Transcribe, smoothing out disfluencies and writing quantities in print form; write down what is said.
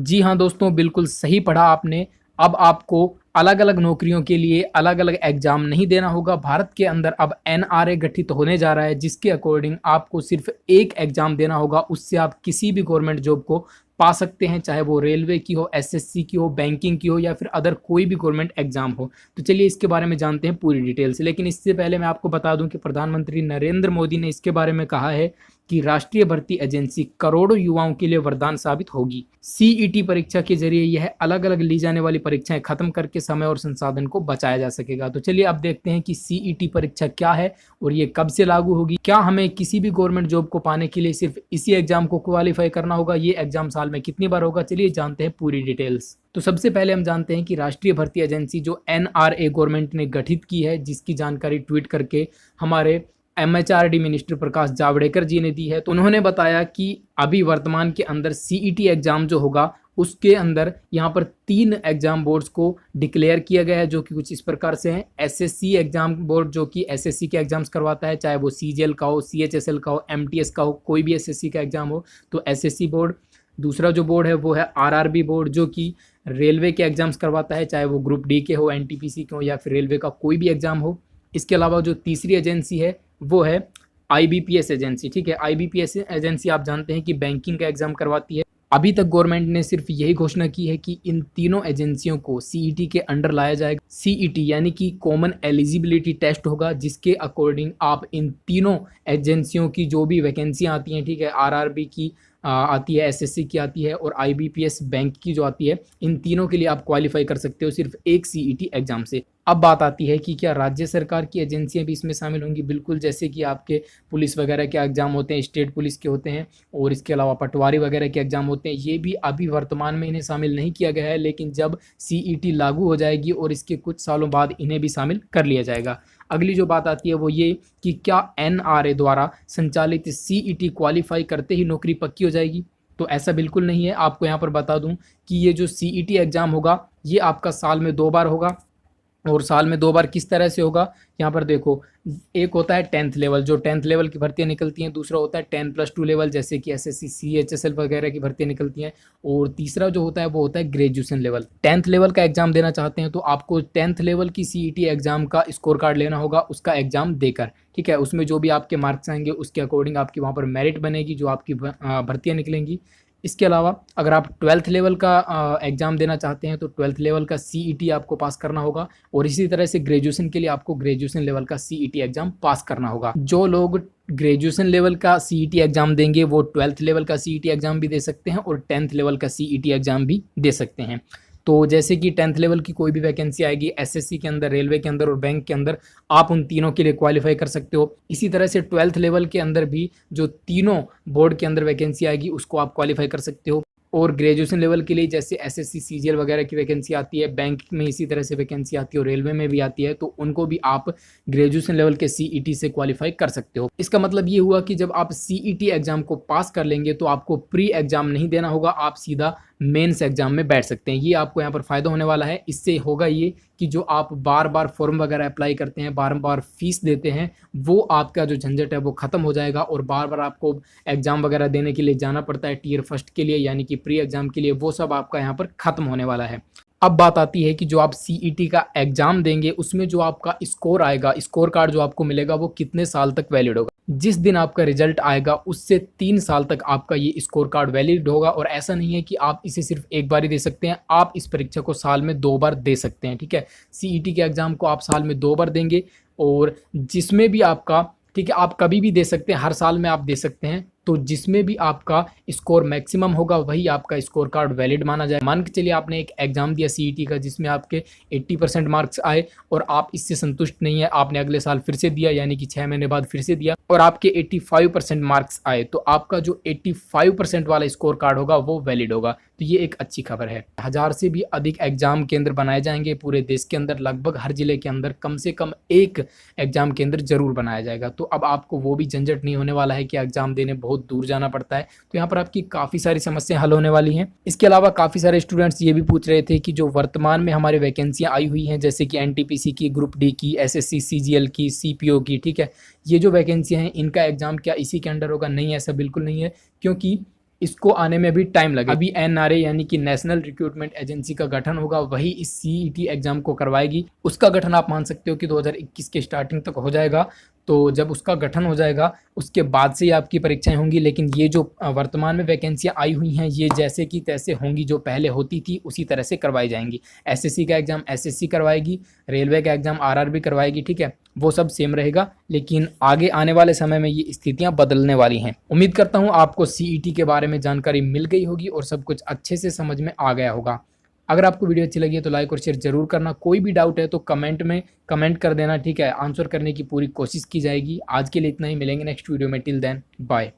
जी हाँ दोस्तों, बिल्कुल सही पढ़ा आपने। अब आपको अलग-अलग नौकरियों के लिए अलग-अलग एग्ज़ाम नहीं देना होगा। भारत के अंदर अब एनआरए गठित होने जा रहा है, जिसके अकॉर्डिंग आपको सिर्फ़ एक एग्ज़ाम देना होगा। उससे आप किसी भी गवर्नमेंट जॉब को पा सकते हैं, चाहे वो रेलवे की हो, एसएससी की हो, बैंकिंग की हो या फिर अदर कोई भी गवर्नमेंट एग्ज़ाम हो। तो चलिए इसके बारे में जानते हैं पूरी डिटेल से। लेकिन इससे पहले मैं आपको बता दूँ कि प्रधानमंत्री नरेंद्र मोदी ने इसके बारे में कहा है कि राष्ट्रीय भर्ती एजेंसी करोड़ों युवाओं के लिए वरदान साबित होगी। सीईटी परीक्षा के जरिए यह अलग-अलग ली जाने वाली परीक्षाएं खत्म करके समय और संसाधन को बचाया जा सकेगा। तो चलिए अब देखते हैं कि सीईटी परीक्षा क्या है और ये कब से लागू होगी। क्या हमें किसी भी गवर्नमेंट जॉब को पाने के लिए सिर्फ इसी एग्जाम को क्वालिफाई करना होगा? ये एग्जाम साल में कितनी बार होगा? चलिए जानते हैं पूरी डिटेल्स। तो सबसे पहले हम जानते हैं कि राष्ट्रीय भर्ती एजेंसी जो एनआरए गवर्नमेंट ने गठित की है, जिसकी जानकारी ट्वीट करके हमारे एमएचआरडी मिनिस्टर प्रकाश जावड़ेकर जी ने दी है। तो उन्होंने बताया कि अभी वर्तमान के अंदर सीईटी एग्जाम जो होगा उसके अंदर यहाँ पर 3 एग्जाम बोर्ड्स को डिक्लेयर किया गया है, जो कि कुछ इस प्रकार से हैं। एसएससी एग्जाम बोर्ड जो कि एसएससी के एग्जाम्स करवाता है, चाहे वो सीजीएल का हो, सीएचएसएल का हो, एमटीएस का हो, कोई भी एसएससी का एग्जाम हो तो एसएससी बोर्ड। दूसरा जो बोर्ड है वो है आरआरबी बोर्ड, जो कि रेलवे के एग्जाम्स करवाता है, चाहे वो ग्रुप डी के हो, एनटीपीसी के हो या फिर रेलवे का कोई भी एग्जाम हो। इसके अलावा जो तीसरी एजेंसी है वो है आईबीपीएस एजेंसी। ठीक है, आईबीपीएस एजेंसी आप जानते हैं कि बैंकिंग का एग्जाम करवाती है। अभी तक गवर्नमेंट ने सिर्फ यही घोषणा की है कि इन तीनों एजेंसियों को सीईटी के अंडर लाया जाएगा। सीईटी यानी कि कॉमन एलिजिबिलिटी टेस्ट होगा, जिसके अकॉर्डिंग आप इन तीनों एजेंसियों की जो भी वैकेंसियां आती हैं, ठीक है, आरआरबी की आती है, एसएससी की आती है और आईबीपीएस बैंक की जो आती है, इन तीनों के लिए आप क्वालिफाई कर सकते हो सिर्फ एक सीईटी एग्जाम से। अब बात आती है कि क्या राज्य सरकार की एजेंसियां भी इसमें शामिल होंगी? बिल्कुल, जैसे कि आपके पुलिस वगैरह के एग्जाम होते हैं, स्टेट पुलिस के होते हैं और इसके अलावा पटवारी वगैरह के एग्जाम होते हैं, ये भी अभी वर्तमान में इन्हें शामिल नहीं किया गया है, लेकिन जब सीईटी लागू हो जाएगी और इसके कुछ सालों बाद इन्हें भी शामिल कर लिया जाएगा। अगली जो बात आती है वो ये कि क्या एनआरए द्वारा संचालित सीईटी क्वालिफाई करते ही नौकरी पक्की हो जाएगी? तो ऐसा बिल्कुल नहीं है। आपको यहाँ पर बता दूं कि ये जो सीईटी एग्जाम होगा ये आपका साल में 2 बार होगा। और साल में 2 बार किस तरह से होगा, यहाँ पर देखो, एक होता है 10th लेवल, जो 10th लेवल की भर्तियाँ निकलती हैं। दूसरा होता है 10+2 लेवल, जैसे कि एसएससी सीएचएसएल वगैरह की भर्तियाँ निकलती हैं। और तीसरा जो होता है वो होता है ग्रेजुएशन लेवल। 10th लेवल का एग्जाम देना चाहते हैं तो आपको 10th लेवल की सीईटी एग्जाम का स्कोर कार्ड लेना होगा, उसका एग्जाम देकर। ठीक है, उसमें जो भी आपके मार्क्स आएंगे उसके अकॉर्डिंग आपकी वहाँ पर मेरिट बनेगी, जो आपकी भर्तियाँ निकलेंगी। इसके अलावा अगर आप 12th लेवल का एग्ज़ाम देना चाहते हैं तो 12th लेवल का सीईटी आपको पास करना होगा। और इसी तरह से ग्रेजुएशन के लिए आपको ग्रेजुएशन लेवल का सीईटी एग्ज़ाम पास करना होगा। जो लोग ग्रेजुएशन लेवल का सीईटी एग्ज़ाम देंगे वो 12th लेवल का सीईटी एग्ज़ाम भी दे सकते हैं और 10th लेवल का सीईटी एग्ज़ाम भी दे सकते हैं। तो जैसे कि 10th लेवल की कोई भी वैकेंसी आएगी एसएससी के अंदर, रेलवे के अंदर और बैंक के अंदर, आप उन तीनों के लिए क्वालिफाई कर सकते हो। इसी तरह से 12th लेवल के अंदर भी जो तीनों बोर्ड के अंदर वैकेंसी आएगी उसको आप क्वालिफाई कर सकते हो। और ग्रेजुएशन लेवल के लिए जैसे एसएससी सीजीएल वगैरह की वैकेंसी आती है, बैंक में इसी तरह से वैकेंसी आती है और रेलवे में भी आती है, तो उनको भी आप ग्रेजुएशन लेवल के सीईटी से क्वालिफाई कर सकते हो। इसका मतलब ये हुआ कि जब आप सीईटी एग्जाम को पास कर लेंगे तो आपको प्री एग्जाम नहीं देना होगा, आप सीधा मेंस एग्जाम में बैठ सकते हैं। ये आपको यहाँ पर फ़ायदा होने वाला है। इससे होगा ये कि जो आप बार बार फॉर्म वगैरह अप्लाई करते हैं, बार बार फीस देते हैं, वो आपका जो झंझट है वो ख़त्म हो जाएगा और बार बार आपको एग्ज़ाम वगैरह देने के लिए जाना पड़ता है टियर फर्स्ट के लिए, यानी कि प्री एग्ज़ाम के लिए, वो सब आपका यहाँ पर ख़त्म होने वाला है। अब बात आती है कि जो आप सीईटी का एग्ज़ाम देंगे उसमें जो आपका स्कोर आएगा, स्कोर कार्ड जो आपको मिलेगा वो कितने साल तक वैलिड होगा। जिस दिन आपका रिजल्ट आएगा उससे 3 साल तक आपका ये स्कोर कार्ड वैलिड होगा। और ऐसा नहीं है कि आप इसे सिर्फ एक बार ही दे सकते हैं, आप इस परीक्षा को साल में 2 बार दे सकते हैं। ठीक है, सीईटी के एग्ज़ाम को आप साल में 2 बार देंगे और जिसमें भी आपका, ठीक है, आप कभी भी दे सकते हैं, हर साल में आप दे सकते हैं। तो जिसमें भी आपका स्कोर मैक्सिमम होगा वही आपका स्कोर कार्ड वैलिड माना जाए। मान के चलिए आपने एक एग्जाम दिया सीईटी का जिसमें आपके 80% मार्क्स आए और आप इससे संतुष्ट नहीं है, आपने अगले साल फिर से दिया, यानी कि 6 महीने बाद फिर से दिया और आपके 85% मार्क्स आए, तो आपका जो 85% वाला स्कोर कार्ड होगा वो वैलिड होगा। तो ये एक अच्छी खबर है। 1000 से भी अधिक एग्जाम केंद्र बनाए जाएंगे पूरे देश के अंदर, लगभग हर जिले के अंदर कम से कम एक एग्जाम केंद्र जरूर बनाया जाएगा। तो अब आपको वो भी झंझट नहीं होने वाला है कि एग्जाम देने बहुत दूर जाना पड़ता है। तो यहाँ पर आपकी काफ़ी सारी समस्याएं हल होने वाली हैं। इसके अलावा काफ़ी सारे स्टूडेंट्स ये भी पूछ रहे थे कि जो वर्तमान में हमारे वैकेंसियाँ आई हुई हैं, जैसे कि एनटीपीसी की, ग्रुप डी की, एसएससी सीजीएल की, सीपीओ की, ठीक है, ये जो वैकेंसियाँ हैं इनका एग्जाम क्या इसी के अंडर होगा? नहीं, ऐसा बिल्कुल नहीं है, क्योंकि इसको आने में भी टाइम लगे। अभी एनआरए यानी कि नेशनल रिक्रूटमेंट एजेंसी का गठन होगा, वही इस सीईटी एग्जाम को करवाएगी। उसका गठन आप मान सकते हो कि 2021 के स्टार्टिंग तक हो जाएगा। तो जब उसका गठन हो जाएगा उसके बाद से ही आपकी परीक्षाएं होंगी। लेकिन ये जो वर्तमान में वैकेंसियां आई हुई हैं ये जैसे कि तैसे होंगी, जो पहले होती थी उसी तरह से करवाई जाएंगी। एसएससी का एग्जाम एसएससी करवाएगी, रेलवे का एग्जाम आरआरबी करवाएगी, ठीक है, वो सब सेम रहेगा। लेकिन आगे आने वाले समय में ये स्थितियां बदलने वाली हैं। उम्मीद करता हूं आपको सीईटी के बारे में जानकारी मिल गई होगी और सब कुछ अच्छे से समझ में आ गया होगा। अगर आपको वीडियो अच्छी लगी है तो लाइक और शेयर जरूर करना। कोई भी डाउट है तो कमेंट में कमेंट कर देना, ठीक है, आंसर करने की पूरी कोशिश की जाएगी। आज के लिए इतना ही, मिलेंगे नेक्स्ट वीडियो में। Till then bye.